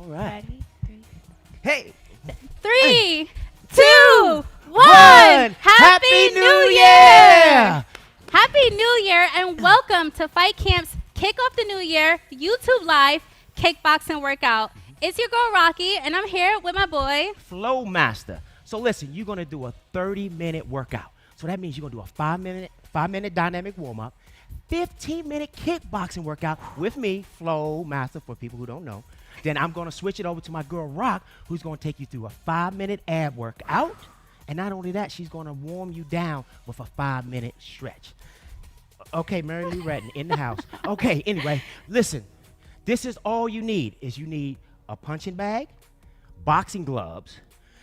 right. Ready? Hey. 3, 2, 1. Happy New Year! Happy New Year and welcome to FightCamp's Kick Off the New Year YouTube Live Kickboxing Workout. It's your girl Rocky and I'm here with my boy Flow Master. So listen, you're going to do a 30-minute workout. So that means you're going to do a 5-minute dynamic warm-up, 15-minute kickboxing workout with me, Flow Master, for people who don't know. Then I'm going to switch it over to my girl Rock, who's going to take you through a 5-minute ab workout. And not only that, she's going to warm you down with a 5-minute stretch. Okay, Mary Lou Retton in the house. Okay, anyway, listen. This is all you need you need a punching bag, boxing gloves,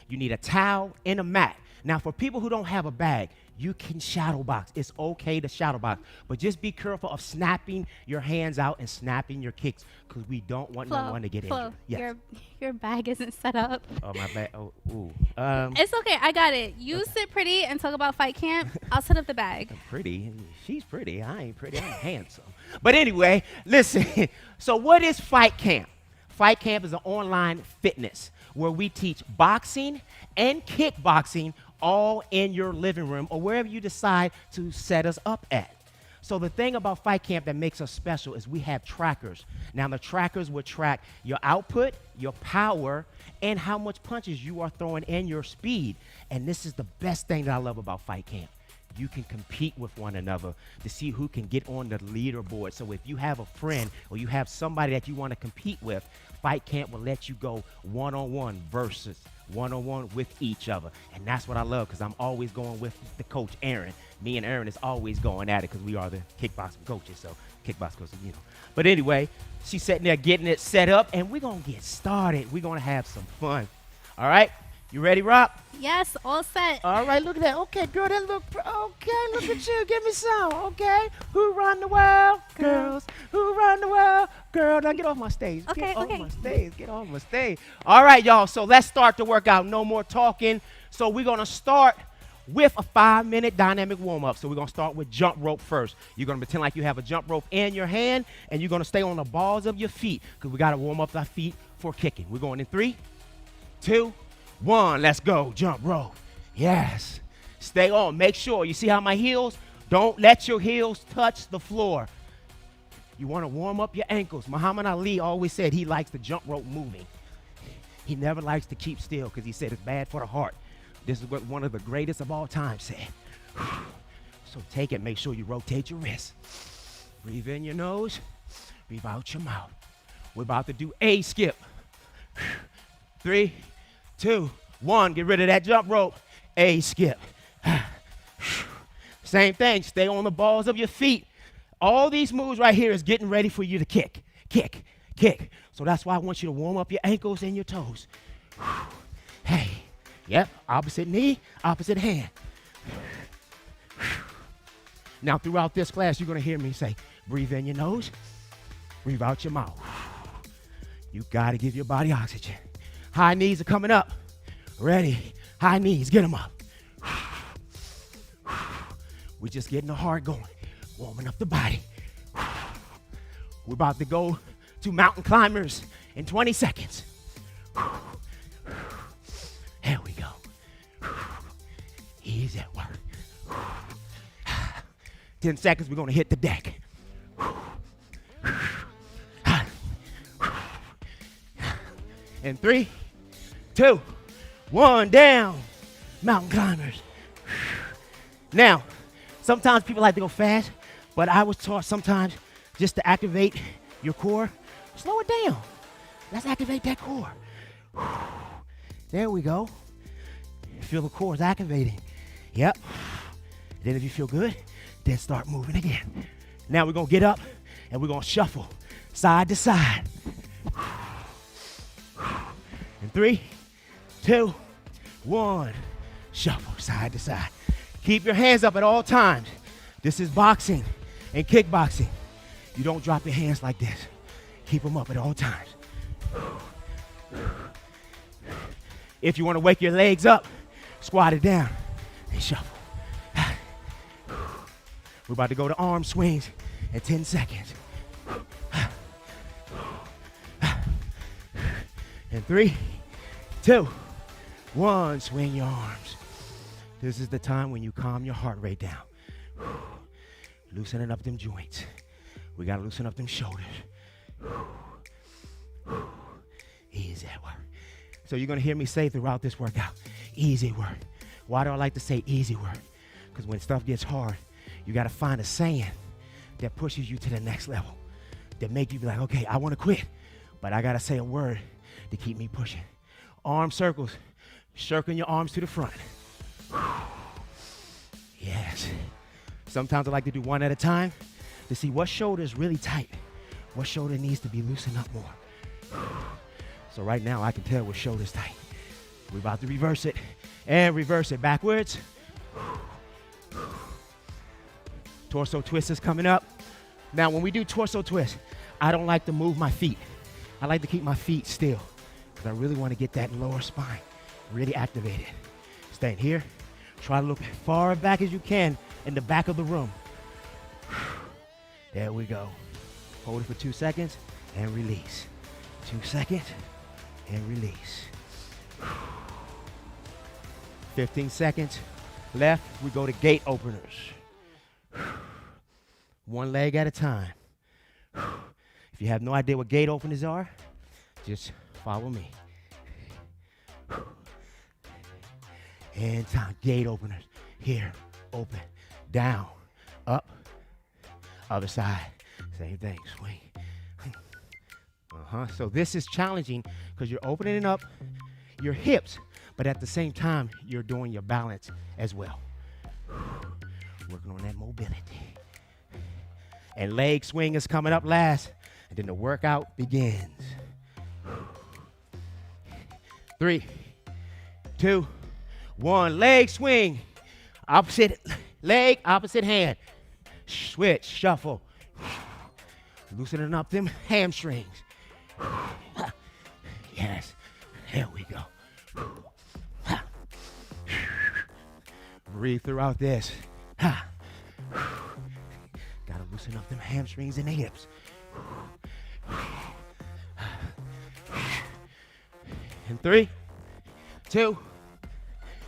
you need a towel, and a mat. Now, for people who don't have a bag, you can shadow box. It's okay to shadow box, but just be careful of snapping your hands out and snapping your kicks because we don't want no one to get injured. Yes. Your bag isn't set up. Oh, my bag. Oh, ooh. It's okay. I got it. You sit pretty and talk about fight camp. I'll set up the bag. I'm pretty. She's pretty. I ain't pretty. I'm handsome. But anyway, listen. So what is Fight Camp? Fight Camp is an online fitness where we teach boxing and kickboxing all in your living room or wherever you decide to set us up at. So the thing about Fight Camp that makes us special is we have trackers. Now the trackers will track your output, your power, and how much punches you are throwing and your speed. And this is the best thing that I love about Fight Camp. You can compete with one another to see who can get on the leaderboard. So if you have a friend or you have somebody that you want to compete with, Fight Camp will let you go one-on-one versus one-on-one with each other. And that's what I love because I'm always going with the coach, Aaron. Me and Aaron is always going at it because we are the kickboxing coaches. So kickboxing coaches, you know. But anyway, she's sitting there getting it set up, and we're going to get started. We're going to have some fun. All right? You ready, Rock? Yes, all set. All right, look at that. Okay, girl, that look, okay, look at you. Give me some, okay? Who run the world? Girls. Who run the world? Girl, now get off my stage. Okay, get okay. off my stage. Get off my stage. All right, y'all, so let's start the workout. No more talking. So we're going to start with a 5-minute dynamic warm-up. So we're going to start with jump rope first. You're going to pretend like you have a jump rope in your hand, and you're going to stay on the balls of your feet because we got to warm up our feet for kicking. We're going in 3, 2, 1, let's go, jump rope. Yes, stay on, make sure, you see how my heels, don't let your heels touch the floor. You want to warm up your ankles. Muhammad Ali always said he likes the jump rope moving. He never likes to keep still because he said it's bad for the heart. This is what one of the greatest of all time said. So take it, make sure you rotate your wrists. Breathe in your nose, breathe out your mouth. We're about to do a skip. 3, 2, 1, get rid of that jump rope. A skip. Same thing, stay on the balls of your feet. All these moves right here is getting ready for you to kick, kick, kick. So that's why I want you to warm up your ankles and your toes. Hey, yep, opposite knee, opposite hand. Now throughout this class, you're gonna hear me say, breathe in your nose, breathe out your mouth. You gotta give your body oxygen. High knees are coming up. Ready? High knees, get them up. We're just getting the heart going, warming up the body. We're about to go to mountain climbers in 20 seconds. There we go. Easy at work. 10 seconds, we're gonna hit the deck. And 3, 2, 1, down, mountain climbers. Now, sometimes people like to go fast, but I was taught sometimes just to activate your core, slow it down. Let's activate that core. There we go. Feel the core is activating. Yep. Then if you feel good, then start moving again. Now we're gonna get up and we're gonna shuffle side to side. In 3, 2, 1, shuffle side to side. Keep your hands up at all times. This is boxing and kickboxing. You don't drop your hands like this. Keep them up at all times. If you want to wake your legs up, squat it down and shuffle. We're about to go to arm swings in 10 seconds. 3, 2, 1. Swing your arms. This is the time when you calm your heart rate down. Loosening up them joints. We got to loosen up them shoulders. Easy work. So you're going to hear me say throughout this workout, easy work. Why do I like to say easy work? Because when stuff gets hard, you got to find a saying that pushes you to the next level, that make you be like, okay, I want to quit, but I got to say a word to keep me pushing. Arm circles, circling your arms to the front. Yes. Sometimes I like to do one at a time to see what shoulder is really tight, what shoulder needs to be loosened up more. So right now I can tell what shoulder's tight. We're about to reverse it and reverse it backwards. Torso twist is coming up. Now when we do torso twist, I don't like to move my feet. I like to keep my feet still because I really want to get that lower spine really activated. Staying here. Try to look as far back as you can in the back of the room. There we go. Hold it for 2 seconds and release. 2 seconds and release. 15 seconds left. We go to gate openers. One leg at a time. If you have no idea what gate openers are, just follow me. And time. Gate openers. Here. Open. Down. Up. Other side. Same thing. Swing. So this is challenging because you're opening up your hips, but at the same time, you're doing your balance as well. Working on that mobility. And leg swing is coming up last, and then the workout begins. 3, 2, 1. Leg swing. Opposite leg, opposite hand. Switch, shuffle. Loosening up them hamstrings. Yes, there we go. Breathe throughout this. Gotta loosen up them hamstrings and the hips. And 3, 2,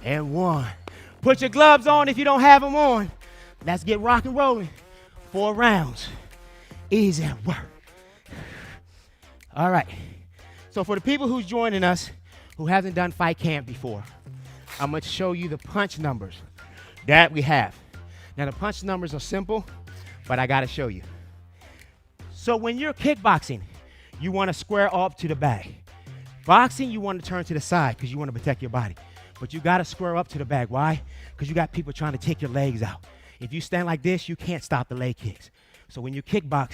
and 1. Put your gloves on if you don't have them on. Let's get rock and rolling. 4 rounds. Easy work. All right. So for the people who's joining us who hasn't done Fight Camp before, I'm going to show you the punch numbers that we have. Now the punch numbers are simple, but I got to show you. So when you're kickboxing, you want to square up to the bag. Boxing, you want to turn to the side because you want to protect your body. But you got to square up to the bag. Why? Because you got people trying to take your legs out. If you stand like this, you can't stop the leg kicks. So when you kickbox,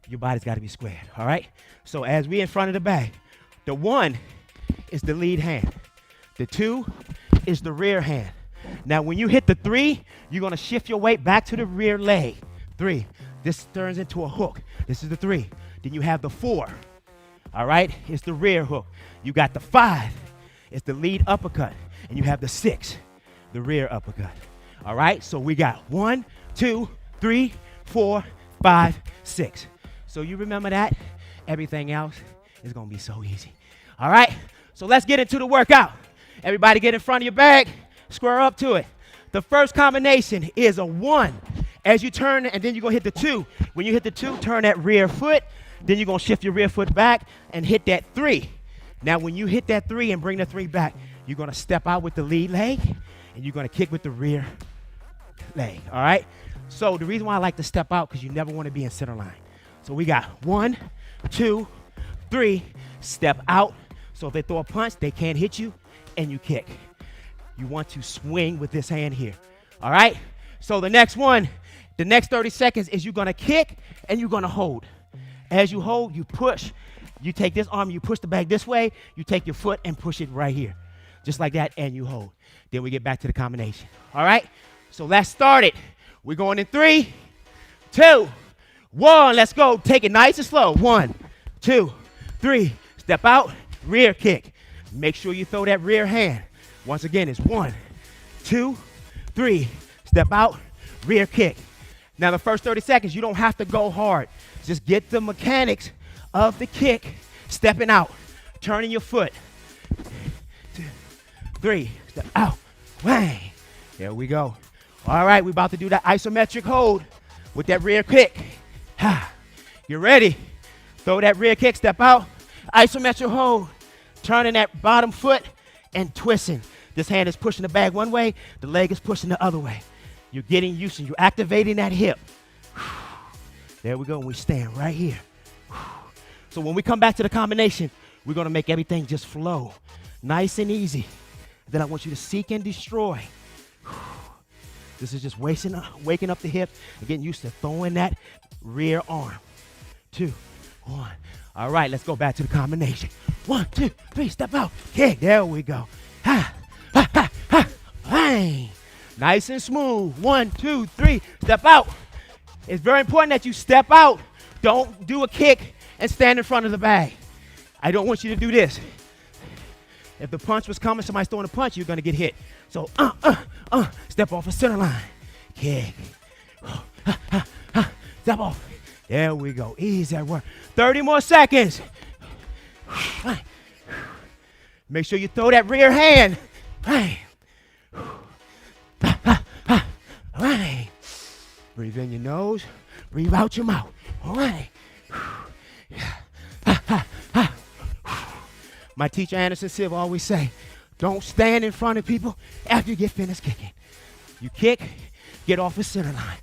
your body's got to be squared, all right? So as we in front of the bag, the 1 is the lead hand. The 2 is the rear hand. Now when you hit the 3, you're going to shift your weight back to the rear leg. 3. This turns into a hook. This is the 3. Then you have the 4. All right? It's the rear hook. You got the 5. It's the lead uppercut. And you have the 6, the rear uppercut. All right? So we got 1, 2, 3, 4, 5, 6. So you remember that? Everything else is going to be so easy. All right? So let's get into the workout. Everybody get in front of your bag. Square up to it. The first combination is a 1. As you turn, and then you're going to hit the 2. When you hit the 2, turn that rear foot. Then you're going to shift your rear foot back and hit that 3. Now, when you hit that 3 and bring the 3 back, you're going to step out with the lead leg, and you're going to kick with the rear leg, all right? So the reason why I like to step out, because you never want to be in center line. So we got 1, 2, 3, step out. So if they throw a punch, they can't hit you, and you kick. You want to swing with this hand here, all right? So the next one, the next 30 seconds is you're going to kick, and you're going to hold. As you hold, you push. You take this arm, you push the bag this way, you take your foot and push it right here. Just like that, and you hold. Then we get back to the combination. All right? So let's start it. We're going in 3, 2, 1. Let's go. Take it nice and slow. 1, 2, 3. Step out, rear kick. Make sure you throw that rear hand. Once again, it's 1, 2, 3. Step out, rear kick. Now, the first 30 seconds, you don't have to go hard. Just get the mechanics of the kick, stepping out. turning your foot. 2, 3, step out, bang. There we go. All right, we're about to do that isometric hold with that rear kick. You ready? Throw that rear kick, step out, isometric hold, turning that bottom foot and twisting. This hand is pushing the bag one way, the leg is pushing the other way. You're getting used to, you're activating that hip. There we go, we stand right here. So when we come back to the combination, we're gonna make everything just flow, nice and easy. Then I want you to seek and destroy. This is just waking up the hip and getting used to throwing that rear arm. 2, 1. All right, let's go back to the combination. 1, 2, 3, step out, kick. There we go. Ha, ha, ha, ha, bang. Nice and smooth. 1, 2, 3, step out. It's very important that you step out. Don't do a kick and stand in front of the bag. I don't want you to do this. If the punch was coming, somebody's throwing a punch, you're gonna get hit. So, step off the center line. Kick. Step off. There we go. Easy at work. 30 more seconds. Make sure you throw that rear hand. Breathe in your nose. Breathe out your mouth. All right. My teacher, Anderson Silva, always say, don't stand in front of people after you get finished kicking. You kick, get off the center line.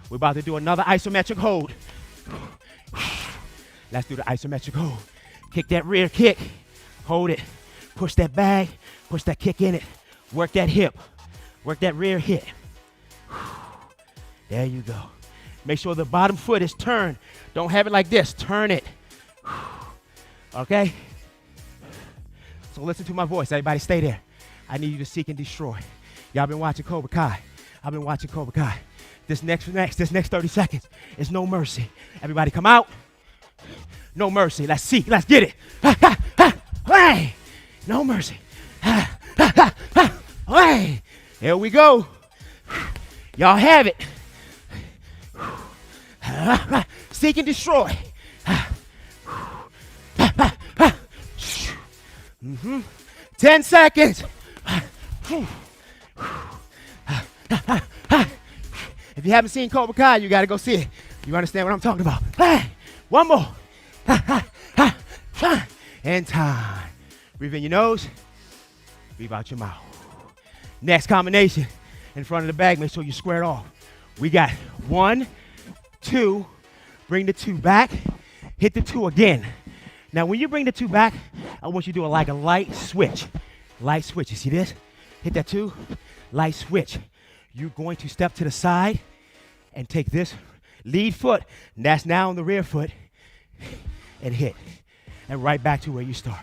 We're about to do another isometric hold. Let's do the isometric hold. Kick that rear kick. Hold it. Push that bag. Push that kick in it. Work that hip. Work that rear hip. There you go. Make sure the bottom foot is turned. Don't have it like this. Turn it. Okay? So listen to my voice. Everybody stay there. I need you to seek and destroy. Y'all been watching Cobra Kai. I've been watching Cobra Kai. This next 30 seconds is no mercy. Everybody come out. No mercy. Let's see. Let's get it. Hey! No mercy. Hey! Here we go. Y'all have it. Seek and destroy. 10 seconds. If you haven't seen Cobra Kai, you got to go see it. You understand what I'm talking about. One more. And time. Breathe in your nose. Breathe out your mouth. Next combination. In front of the bag, make sure you square it off. We got 1, 2. Bring the 2 back. Hit the 2 again. Now, when you bring the 2 back, I want you to do like a light switch. Light switch. You see this? Hit that 2. Light switch. You're going to step to the side and take this lead foot, and that's now on the rear foot, and hit. And right back to where you start.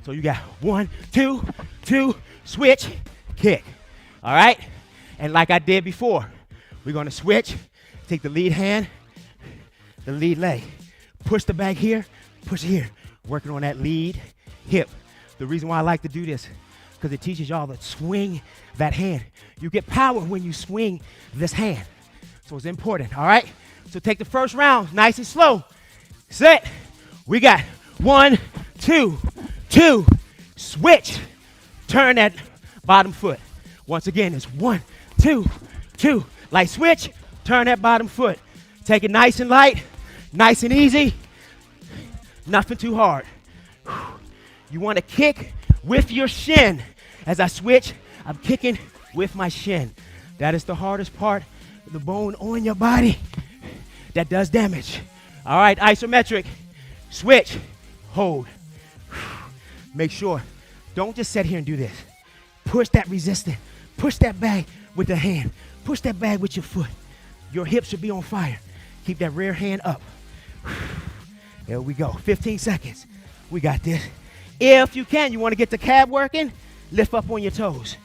So you got 1, 2, 2, switch, kick. All right? And like I did before, we're going to switch, take the lead hand, the lead leg. Push the bag here, push it here. Working on that lead hip. The reason why I like to do this, because it teaches y'all to swing that hand. You get power when you swing this hand. So it's important, all right? So take the first round, nice and slow. Set. We got 1, 2, 2, switch. Turn that bottom foot. Once again, it's 1, 2, 2. Light switch, turn that bottom foot. Take it nice and light, nice and easy. Nothing too hard. You want to kick with your shin. As I switch, I'm kicking with my shin. That is the hardest part of the bone on your body that does damage. All right, isometric. Switch, hold. Make sure, don't just sit here and do this. Push that resistance. Push that bag with the hand. Push that bag with your foot. Your hips should be on fire. Keep that rear hand up. There we go. 15 seconds. We got this. If you can, you want to get the calf working, lift up on your toes.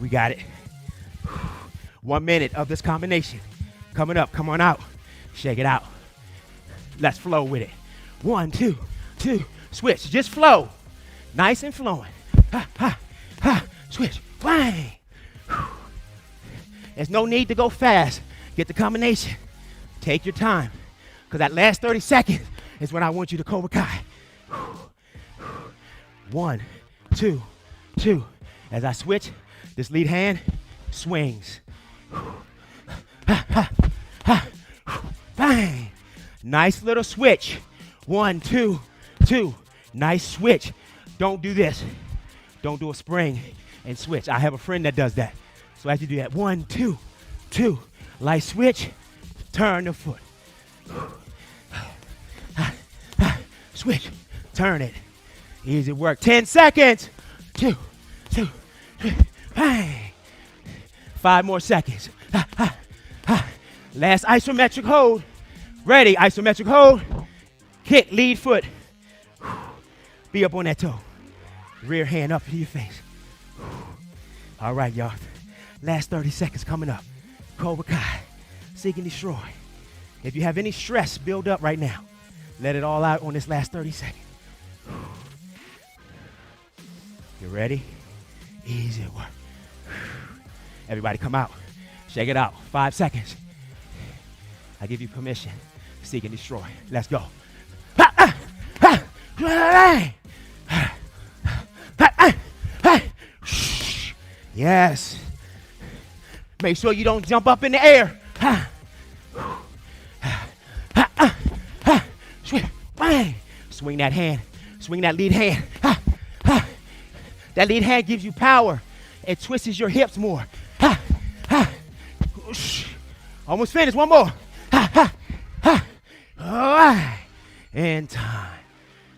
We got it. 1 minute of this combination. Coming up. Come on out. Shake it out. Let's flow with it. 1, 2, 2. Switch. Just flow. Nice and flowing. Ha, ha, ha. Switch. Bang. There's no need to go fast. Get the combination. Take your time. Because that last 30 seconds, is when I want you to Cobra Kai. 1, 2, 2. As I switch, this lead hand swings. Bang. Nice little switch. 1, 2, 2. Nice switch. Don't do this. Don't do a spring and switch. I have a friend that does that. So as you do that, 1, 2, 2. Light switch. Turn the foot. Switch. Turn it. Easy work. 10 seconds. 2, 2, 3. Bang. 5 more seconds. Last isometric hold. Ready, isometric hold. Kick, lead foot. Be up on that toe. Rear hand up to your face. All right, y'all. Last 30 seconds coming up. Cobra Kai. Seek and destroy. If you have any stress build up right now, let it all out on this last 30 seconds. You ready? Easy work. Everybody come out. Shake it out. 5 seconds. I give you permission. Seek and destroy. Let's go. Yes. Make sure you don't jump up in the air. Swing that hand. Swing that lead hand. That lead hand gives you power. It twists your hips more. Almost finished. One more. All right. And time.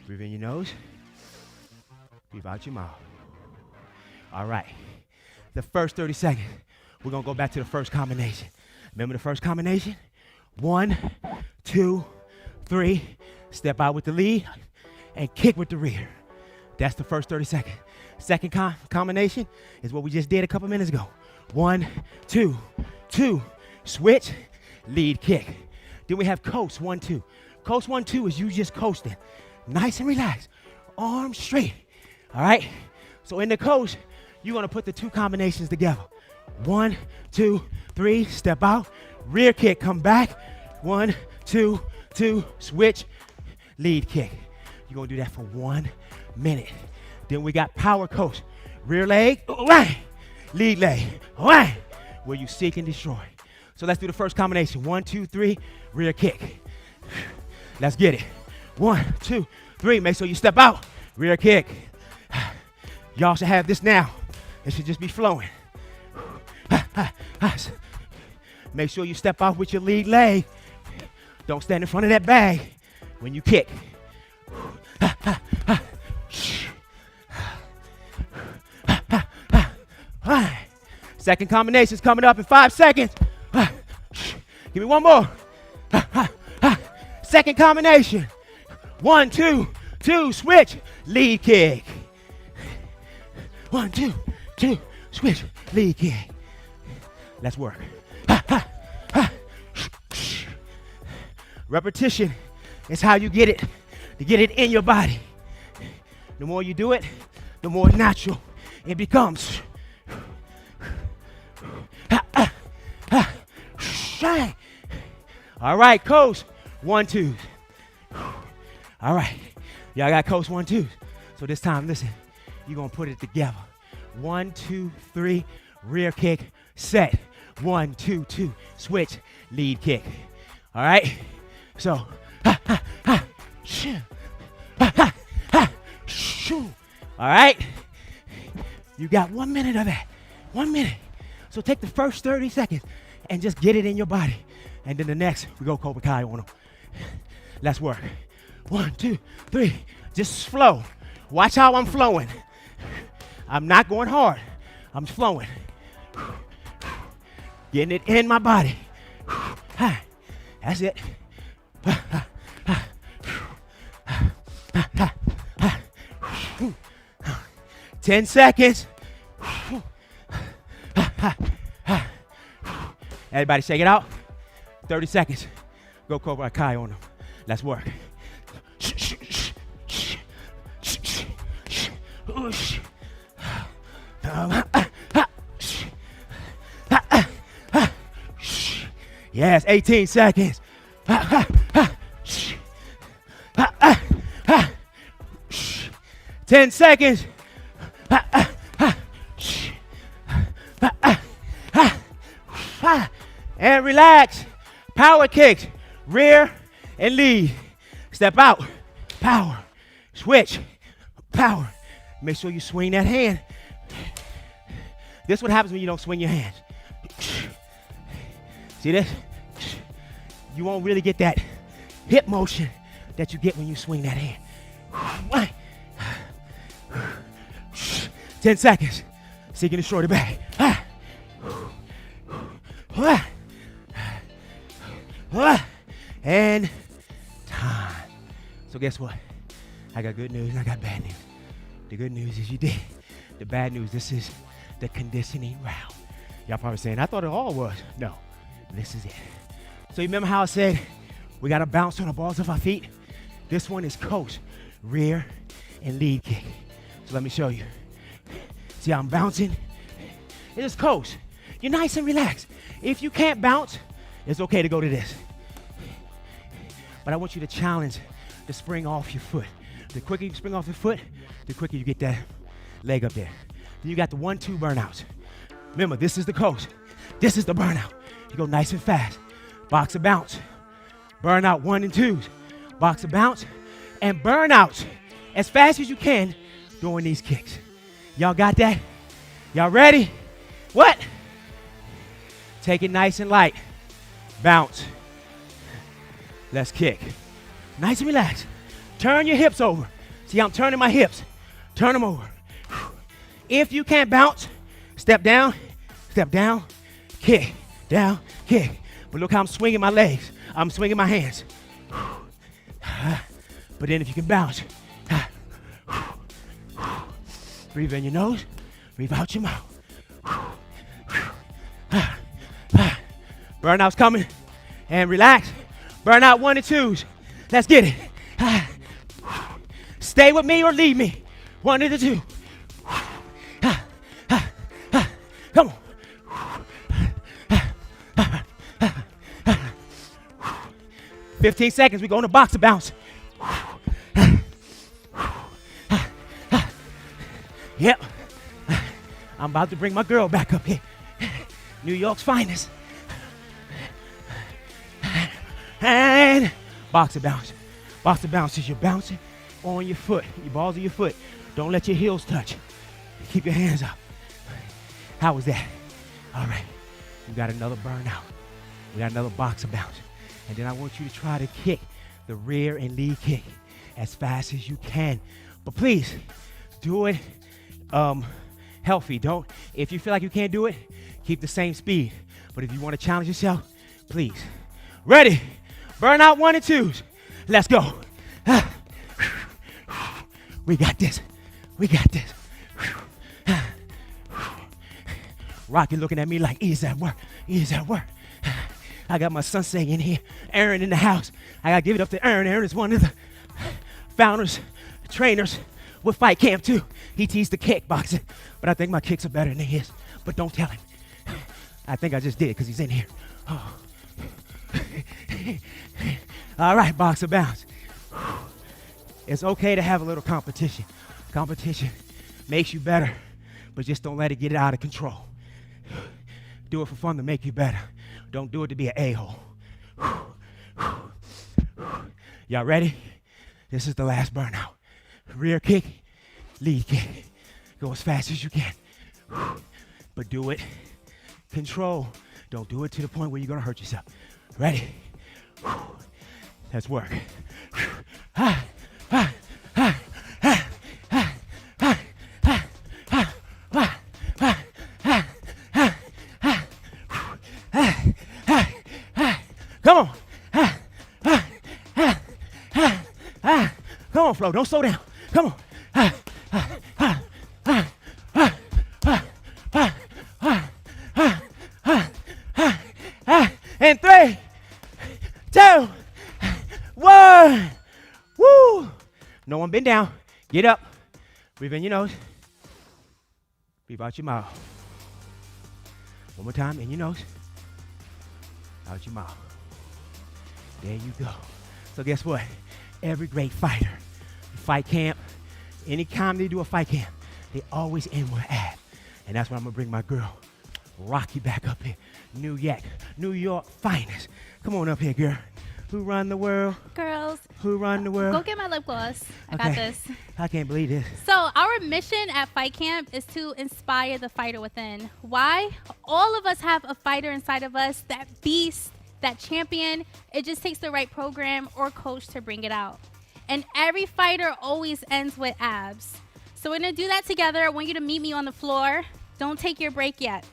Breathe in your nose. Breathe out your mouth. All right. The first 30 seconds, we're going to go back to the first combination. Remember the first combination? 1, 2, 3. Step out with the lead and kick with the rear. That's the first 30 seconds. Second combination is what we just did a couple minutes ago. 1, 2, 2. Switch, lead kick. Then we have coast 1, 2. Coast 1, 2 is you just coasting. Nice and relaxed. Arms straight. All right? So in the coast, you're going to put the 2 combinations together. 1, 2, 3. Step out. Rear kick. Come back. 1, 2, 2. Switch. Lead kick. You're going to do that for 1 minute. Then we got power coast. Rear leg. Lead leg. Where you seek and destroy. So let's do the first combination. 1, 2, 3. Rear kick. Let's get it. 1, 2, 3. Make sure you step out. Rear kick. Y'all should have this now. It should just be flowing. Make sure you step out with your lead leg. Don't stand in front of that bag when you kick. Second combination is coming up in 5 seconds. Give me one more. Second combination. 1, 2, 2. Switch. Lead kick. 1, 2, 2. Switch. Lead kick. Let's work. Repetition is how you get it, to get it in your body. The more you do it, the more natural it becomes. All right, coast 1, 2. All right, y'all got coast 1, 2. So this time, listen, you're gonna put it together. 1, 2, 3, rear kick, set. 1, 2, 2, switch, lead kick. All right, so, all right, you got 1 minute of that, 1 minute. So take the first 30 seconds and just get it in your body. And then the next, we go Cobra Kai on them. Let's work. 1, 2, 3, just flow. Watch how I'm flowing. I'm not going hard, I'm flowing. Getting it in my body. That's it. 10 seconds. Everybody shake it out. 30 seconds. Go Cobra Kai on them. Let's work. 18 seconds. 10 seconds. And relax. Power kicks. Rear and lead. Step out. Power. Switch. Power. Make sure you swing that hand. This is what happens when you don't swing your hands. See this? You won't really get that hip motion that you get when you swing that hand. 10 seconds. Seeking the shorty back. And time. So guess what? I got good news and I got bad news. The good news is you did. The bad news, this is the conditioning round. Y'all probably saying, I thought it all was. No, this is it. So you remember how I said we got to bounce on the balls of our feet? This one is coast, rear, and lead kick. So let me show you. See how I'm bouncing? It is coast. You're nice and relaxed. If you can't bounce, it's okay to go to this. But I want you to challenge the spring off your foot. The quicker you spring off your foot, the quicker you get that leg up there. Then you got the 1-2 burnouts. Remember, this is the coast. This is the burnout. You go nice and fast. Box and bounce. Burnout 1 and 2s. Box and bounce. And burnouts as fast as you can doing these kicks. Y'all got that? Y'all ready? What? Take it nice and light. Bounce. Let's kick. Nice and relaxed. Turn your hips over. See, I'm turning my hips. Turn them over. If you can't bounce, step down, kick, down, kick. But look how I'm swinging my legs. I'm swinging my hands. But then if you can bounce, breathe in your nose, breathe out your mouth. Burnout's coming. And relax. Burnout 1 and 2s. Let's get it. Stay with me or leave me. 1 and 2. Come on. 15 seconds. We go on a box to bounce. Yep. I'm about to bring my girl back up here. New York's finest. And box to bounce. Box to bounce is you're bouncing on your foot. Your balls of your foot. Don't let your heels touch. Keep your hands up. How was that? All right. We got another burnout. We got another box of bounce. And then I want you to try to kick the rear and lead kick as fast as you can. But please, do it healthy. Don't, if you feel like you can't do it, keep the same speed. But if you want to challenge yourself, please. Ready? Burnout 1 and 2s. Let's go. We got this. We got this. Rocky looking at me like, he's at work. He's at work. I got my sensei in here. Aaron in the house. I got to give it up to Aaron. Aaron is one of the founders, trainers with FightCamp too. He teaches the kickboxing. But I think my kicks are better than his. But don't tell him. I think I just did because he's in here. Oh. All right, box of bounce. It's okay to have a little competition. Competition makes you better, but just don't let it get out of control. Do it for fun to make you better. Don't do it to be an a-hole. Y'all ready? This is the last burnout. Rear kick, lead kick. Go as fast as you can. But do it control. Don't do it to the point where you're gonna hurt yourself. Ready? Let's work. Come on. Come on, Flo. Don't slow down. Come on. And 3, 2, 1. Woo! No one bend down. Get up. Breathe in your nose. Breathe out your mouth. One more time, in your nose. Out your mouth. There you go. So guess what? Every great fighter, fight camp, Anytime they do a fight camp, they always end with an ab. And that's when I'm gonna bring my girl, Rocky, back up here. New York finest. Come on up here, girl. Who run the world? Girls. Who run the world? Go get my lip gloss. I got this. I can't believe this. So our mission at Fight Camp is to inspire the fighter within. Why? All of us have a fighter inside of us, that beast, that champion. It just takes the right program or coach to bring it out. And every fighter always ends with abs. So we're gonna do that together. I want you to meet me on the floor. Don't take your break yet.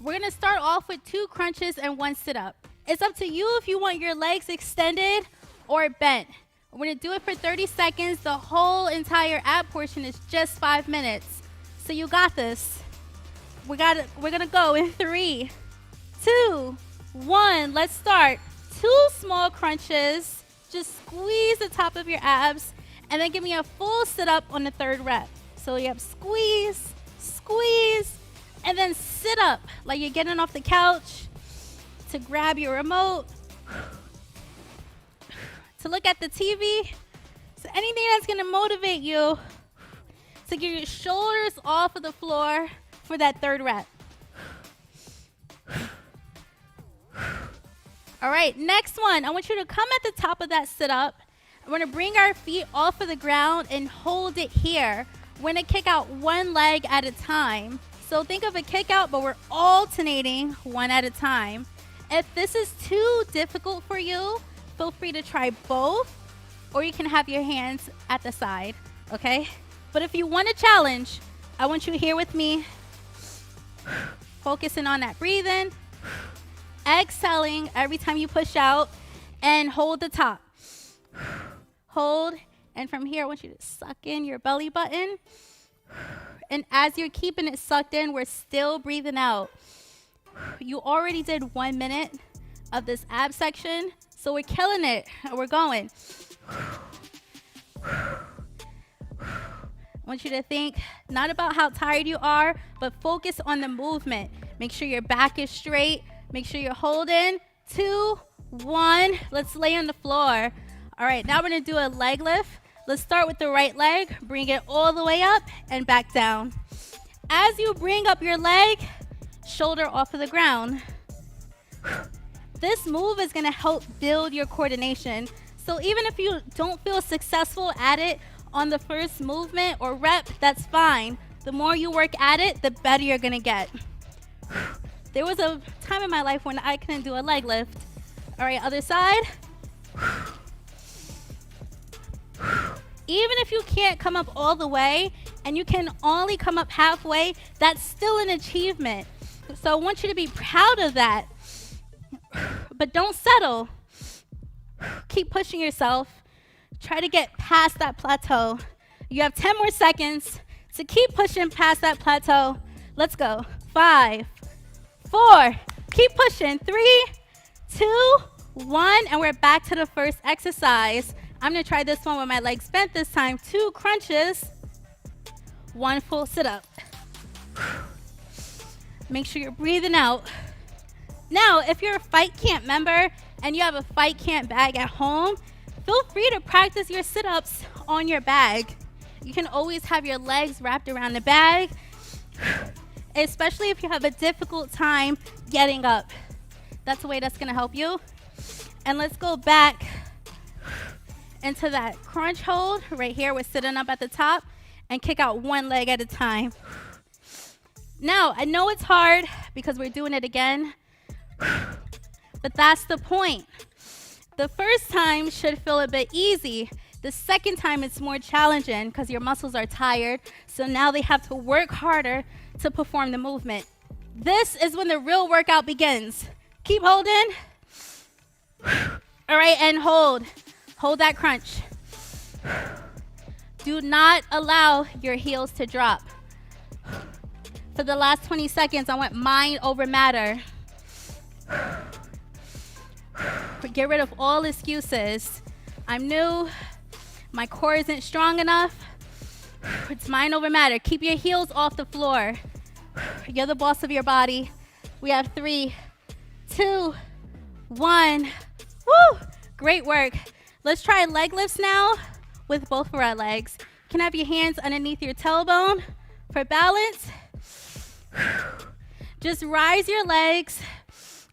We're gonna start off with 2 crunches and 1 sit-up. It's up to you if you want your legs extended or bent. We're gonna do it for 30 seconds. The whole entire ab portion is just 5 minutes. So you got this. We're gonna go in 3, 2, 1. Let's start. 2 small crunches. Just squeeze the top of your abs and then give me a full sit-up on the 3rd rep. So you have squeeze, squeeze, and then sit up like you're getting off the couch to grab your remote, to look at the TV. So anything that's gonna motivate you to get your shoulders off of the floor for that 3rd rep. All right, next one. I want you to come at the top of that sit-up. We're gonna bring our feet off of the ground and hold it here. We're gonna kick out 1 leg at a time. So think of a kick out, but we're alternating 1 at a time. If this is too difficult for you, feel free to try both, or you can have your hands at the side, okay? But if you want a challenge, I want you here with me, focusing on that breathing, exhaling every time you push out, and hold the top. Hold, and from here, I want you to suck in your belly button. And as you're keeping it sucked in, we're still breathing out. You already did 1 minute of this ab section, so we're killing it, and we're going. I want you to think not about how tired you are, but focus on the movement. Make sure your back is straight. Make sure you're holding. 2, 1. Let's lay on the floor. All right, now we're gonna do a leg lift. Let's start with the right leg. Bring it all the way up and back down. As you bring up your leg, shoulder off of the ground. This move is gonna help build your coordination. So even if you don't feel successful at it on the first movement or rep, that's fine. The more you work at it, the better you're gonna get. There was a time in my life when I couldn't do a leg lift. All right, other side. Even if you can't come up all the way and you can only come up halfway, that's still an achievement. So I want you to be proud of that. But don't settle. Keep pushing yourself. Try to get past that plateau. You have 10 more seconds to keep pushing past that plateau. Let's go. 5, 4, keep pushing. 3, 2, 1, and we're back to the first exercise. I'm gonna try this one with my legs bent this time. 2 crunches, 1 full sit-up. Make sure you're breathing out. Now, if you're a Fight Camp member and you have a Fight Camp bag at home, feel free to practice your sit-ups on your bag. You can always have your legs wrapped around the bag, especially if you have a difficult time getting up. That's the way that's gonna help you. And let's go back into that crunch hold right here. We're sitting up at the top and kick out 1 leg at a time. Now, I know it's hard because we're doing it again, but that's the point. The first time should feel a bit easy. The second time it's more challenging because your muscles are tired, so now they have to work harder to perform the movement. This is when the real workout begins. Keep holding. All right, and hold. Hold that crunch. Do not allow your heels to drop. For the last 20 seconds, I want mind over matter. Get rid of all excuses. I'm new. My core isn't strong enough. It's mind over matter. Keep your heels off the floor. You're the boss of your body. We have 3, 2, 1. Woo! Great work. Let's try leg lifts now with both of our legs. You can have your hands underneath your tailbone for balance. Just rise your legs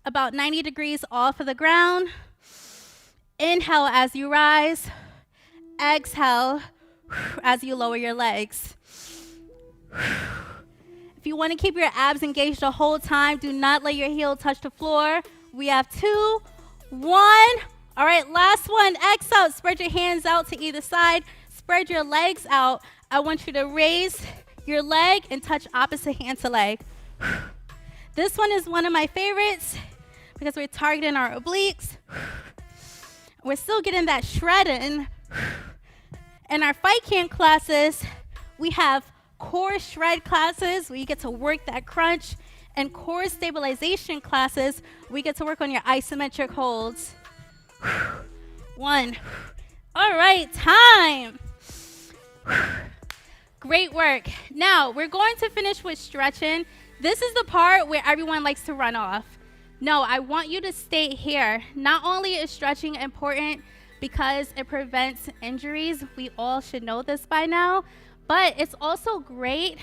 about 90 degrees off of the ground. Inhale as you rise. Exhale as you lower your legs. If you want to keep your abs engaged the whole time, do not let your heel touch the floor. We have 2, 1. All right, last one. Exhale. Spread your hands out to either side. Spread your legs out. I want you to raise your leg and touch opposite hand to leg. This one is one of my favorites because we're targeting our obliques. We're still getting that shredding. In our fight camp classes, we have core shred classes where you get to work that crunch, and core stabilization classes we get to work on your isometric holds. 1. All right, time. Great work. Now we're going to finish with stretching. This is the part where everyone likes to run off. No, I want you to stay here. Not only is stretching important because it prevents injuries, we all should know this by now, but it's also great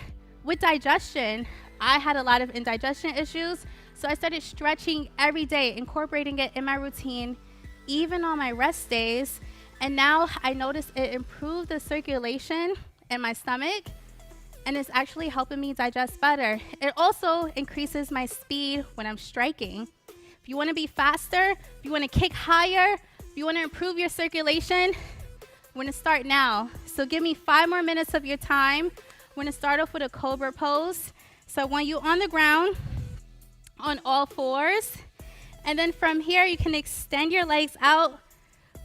with digestion. I had a lot of indigestion issues, so I started stretching every day, incorporating it in my routine, even on my rest days. And now I noticed it improved the circulation in my stomach, and it's actually helping me digest better. It also increases my speed when I'm striking. If you want to be faster, if you want to kick higher, if you want to improve your circulation, we're going to start now. So give me 5 more minutes of your time. We're going to start off with a cobra pose. So I want you on the ground on all fours. And then from here, you can extend your legs out.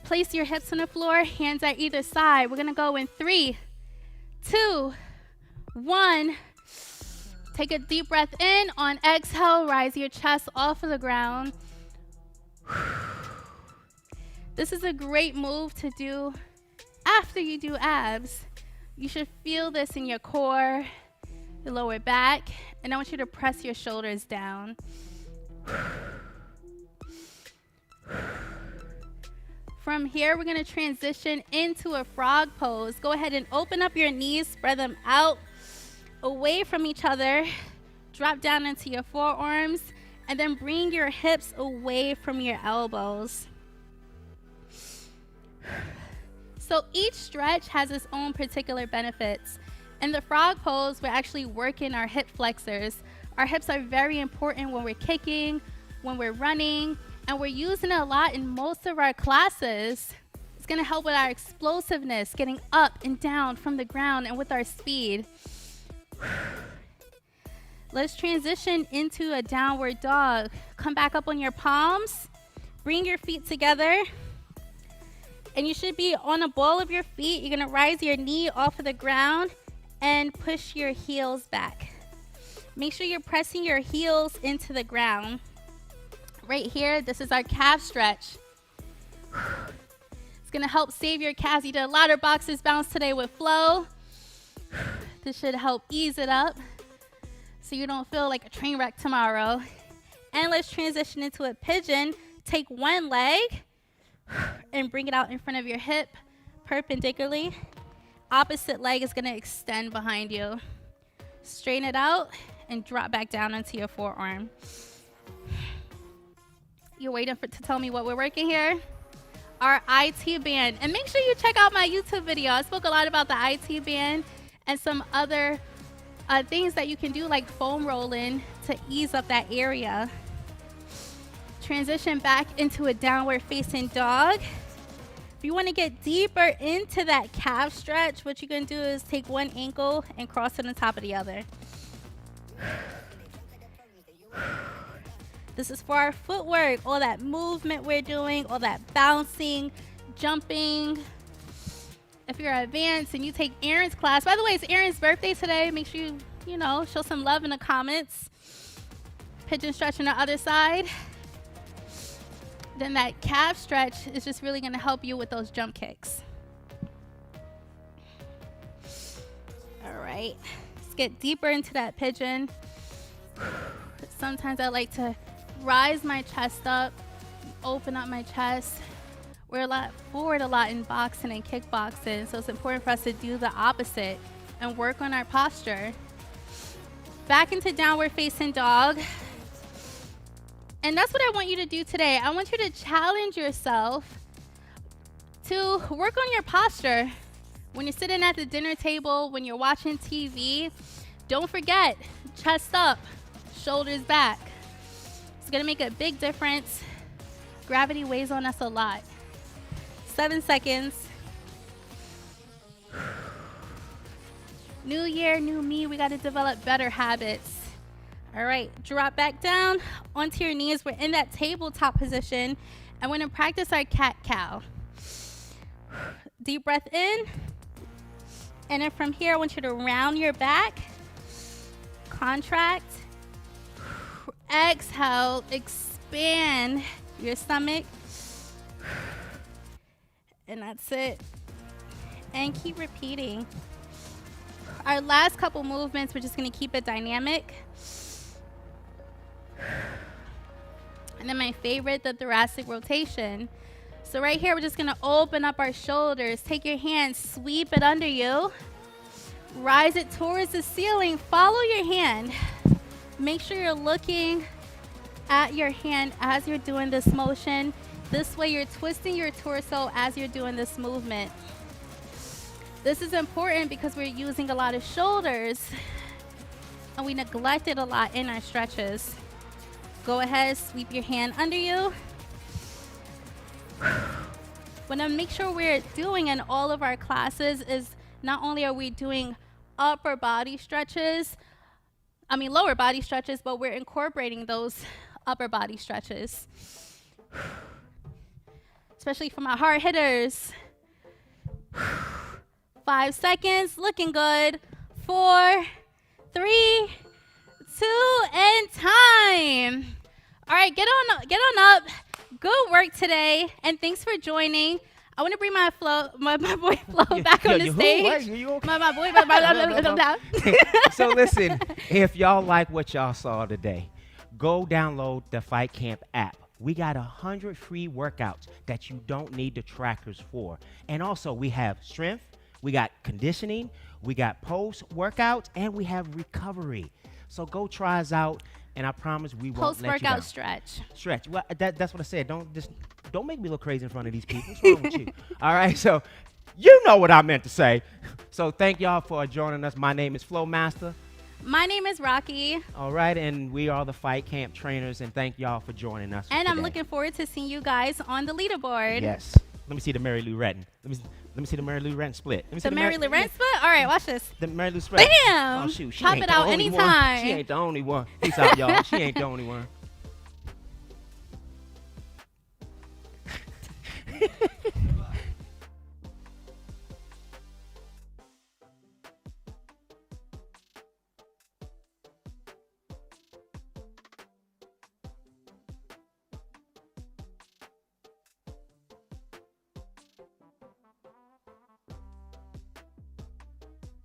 Place your hips on the floor, hands at either side. We're going to go in 3, 2, 1. Take a deep breath in. On exhale, rise your chest off of the ground. This is a great move to do after you do abs. You should feel this in your core, your lower back, and I want you to press your shoulders down. From here, we're going to transition into a frog pose. Go ahead and open up your knees, spread them out away from each other. Drop down into your forearms, and then bring your hips away from your elbows. So each stretch has its own particular benefits. In the frog pose, we're actually working our hip flexors. Our hips are very important when we're kicking, when we're running, and we're using it a lot in most of our classes. It's going to help with our explosiveness, getting up and down from the ground, and with our speed. Let's transition into a downward dog. Come back up on your palms. Bring your feet together. And you should be on a ball of your feet. You're going to rise your knee off of the ground and push your heels back. Make sure you're pressing your heels into the ground. Right here, this is our calf stretch. It's going to help save your calves. You did a lot of boxers bounce today with flow. This should help ease it up so you don't feel like a train wreck tomorrow. And let's transition into a pigeon. Take one leg and bring it out in front of your hip perpendicularly. Opposite leg is going to extend behind you. Straighten it out and drop back down onto your forearm. You're waiting to tell me what we're working here? Our IT band. And make sure you check out my YouTube video. I spoke a lot about the IT band and some other things that you can do, like foam rolling, to ease up that area. Transition back into a downward facing dog. If you want to get deeper into that calf stretch, what you can do is take one ankle and cross it on top of the other. This is for our footwork, all that movement we're doing, all that bouncing, jumping. If you're advanced and you take Aaron's class, by the way, it's Aaron's birthday today. Make sure you show some love in the comments. Pigeon stretch on the other side. Then that calf stretch is just really going to help you with those jump kicks. All right, let's get deeper into that pigeon. Sometimes I like to rise my chest up, open up my chest. we're forward a lot in boxing and kickboxing, so it's important for us to do the opposite and work on our posture. Back into downward facing dog. And that's what I want you to do today. I want you to challenge yourself to work on your posture. When you're sitting at the dinner table, when you're watching TV, don't forget, chest up, shoulders back. It's gonna make a big difference. Gravity weighs on us a lot. 7 seconds. New year, new me. We got to develop better habits. All right, drop back down onto your knees. We're in that tabletop position, and we're gonna practice our cat-cow. Deep breath in. And then from here, I want you to round your back, contract, exhale, expand your stomach, and that's it. And keep repeating. Our last couple movements, we're just gonna keep it dynamic. And then my favorite, the thoracic rotation. So right here, we're just gonna open up our shoulders. Take your hand, sweep it under you. Rise it towards the ceiling. Follow your hand. Make sure you're looking at your hand as you're doing this motion. This way you're twisting your torso as you're doing this movement. This is important because we're using a lot of shoulders and we neglect it a lot in our stretches. Go ahead, sweep your hand under you. What I make sure we're doing in all of our classes is not only are we doing lower body stretches, but we're incorporating those upper body stretches. Especially for my hard hitters. 5 seconds, looking good. 4, 3, 2, and time. All right, get on up. Good work today, and thanks for joining. I want to bring my boy Flo back on the stage. You okay? My boy. So listen, if y'all like what y'all saw today, go download the FightCamp app. We got 100 free workouts that you don't need the trackers for. And also we have strength, we got conditioning, we got post-workouts, and we have recovery. So go try us out, and I promise we won't let you down. Post-workout stretch. Stretch. Well, that's what I said. Don't make me look crazy in front of these people. What's wrong with you? All right, so you know what I meant to say. So thank y'all for joining us. My name is Flo Master. My name is Rocky. All right, and we are the Fight Camp trainers, and thank y'all for joining us. And today. I'm looking forward to seeing you guys on the leaderboard. Yes. Let me see the Mary Lou Retton. Let me see the Mary Lou Retton split. Let me see The Mary Lou Retton split? All right, watch this. The Mary Lou split. Bam! Oh, shoot. She Pop ain't it the out only one. anytime. She ain't the only one. Peace out, y'all. She ain't the only one.